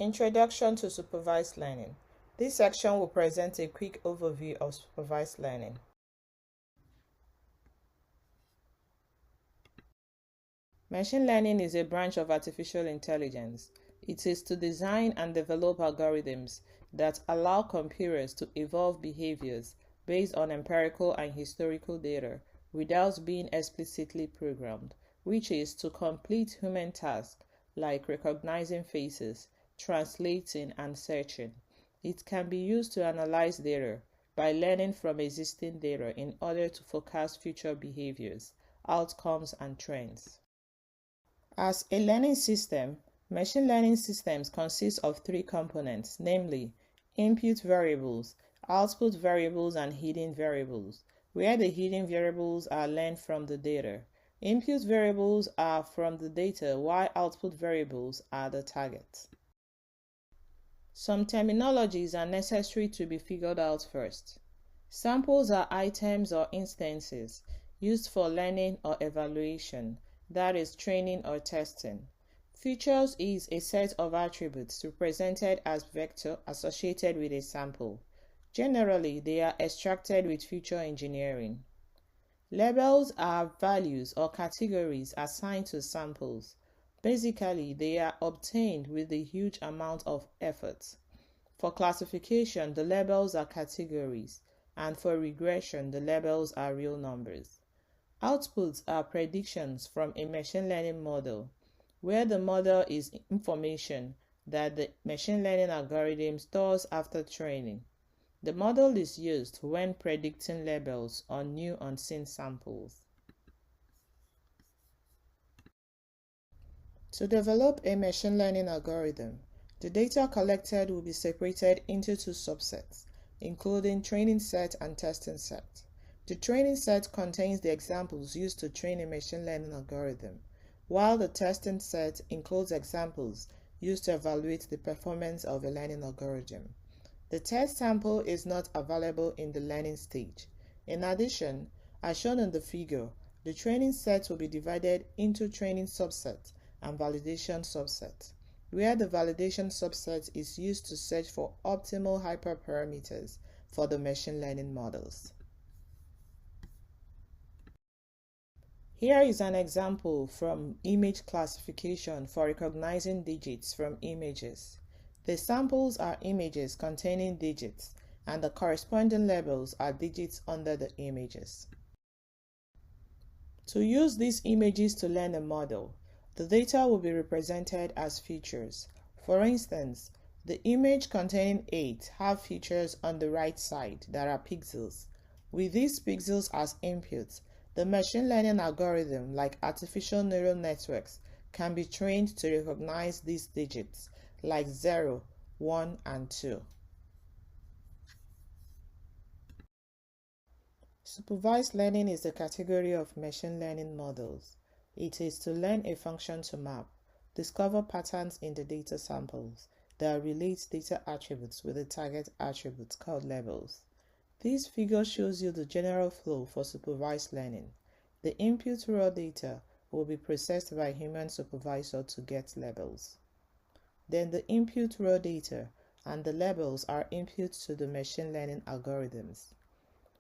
Introduction to Supervised Learning. This section will present a quick overview of supervised learning. Machine learning is a branch of artificial intelligence. It is to design and develop algorithms that allow computers to evolve behaviors based on empirical and historical data without being explicitly programmed, which is to complete human tasks like recognizing faces, translating, and searching. It can be used to analyze data by learning from existing data in order to forecast future behaviors, outcomes, and trends. As a learning system, machine learning systems consist of three components, namely input variables, output variables, and hidden variables, where the hidden variables are learned from the data. Input variables are from the data, while output variables are the target. Some terminologies are necessary to be figured out first. Samples are items or instances used for learning or evaluation, that is, training or testing. Features is a set of attributes represented as vector associated with a sample. Generally, they are extracted with feature engineering. Labels are values or categories assigned to samples. Basically, they are obtained with a huge amount of effort. For classification, the labels are categories, and for regression, the labels are real numbers. Outputs are predictions from a machine learning model, where the model is information that the machine learning algorithm stores after training. The model is used when predicting labels on new unseen samples. To develop a machine learning algorithm, the data collected will be separated into two subsets, including training set and testing set. The training set contains the examples used to train a machine learning algorithm, while the testing set includes examples used to evaluate the performance of a learning algorithm. The test sample is not available in the learning stage. In addition, as shown in the figure, the training set will be divided into training subset and validation subset, where the validation subset is used to search for optimal hyperparameters for the machine learning models. Here is an example from image classification for recognizing digits from images. The samples are images containing digits, and the corresponding labels are digits under the images. To use these images to learn a model, the data will be represented as features. For instance, the image containing 8 have features on the right side that are pixels. With these pixels as inputs, the machine learning algorithm, like artificial neural networks, can be trained to recognize these digits, like 0, 1, and 2. Supervised learning is a category of machine learning models. It is to learn a function to map, discover patterns in the data samples that relate data attributes with the target attributes called labels. This figure shows you the general flow for supervised learning. The input raw data will be processed by a human supervisor to get labels. Then the input raw data and the labels are inputs to the machine learning algorithms.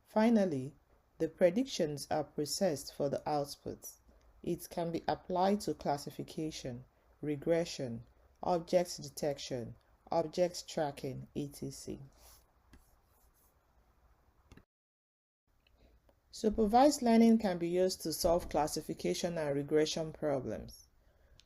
Finally, the predictions are processed for the outputs. It can be applied to classification, regression, object detection, object tracking, etc. Supervised learning can be used to solve classification and regression problems.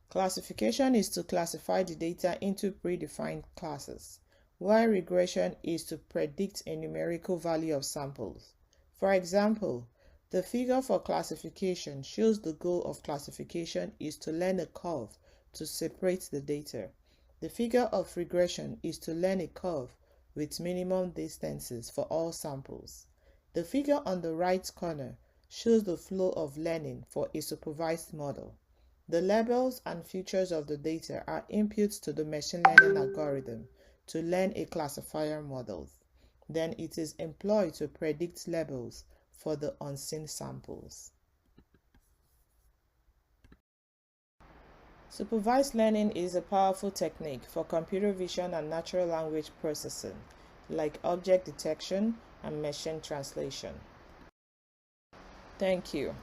Classification is to classify the data into predefined classes, while regression is to predict a numerical value of samples. For example, the figure for classification shows the goal of classification is to learn a curve to separate the data. The figure of regression is to learn a curve with minimum distances for all samples. The figure on the right corner shows the flow of learning for a supervised model. The labels and features of the data are inputs to the machine learning algorithm to learn a classifier model. Then it is employed to predict labels for the unseen samples. Supervised learning is a powerful technique for computer vision and natural language processing, like object detection and machine translation. Thank you.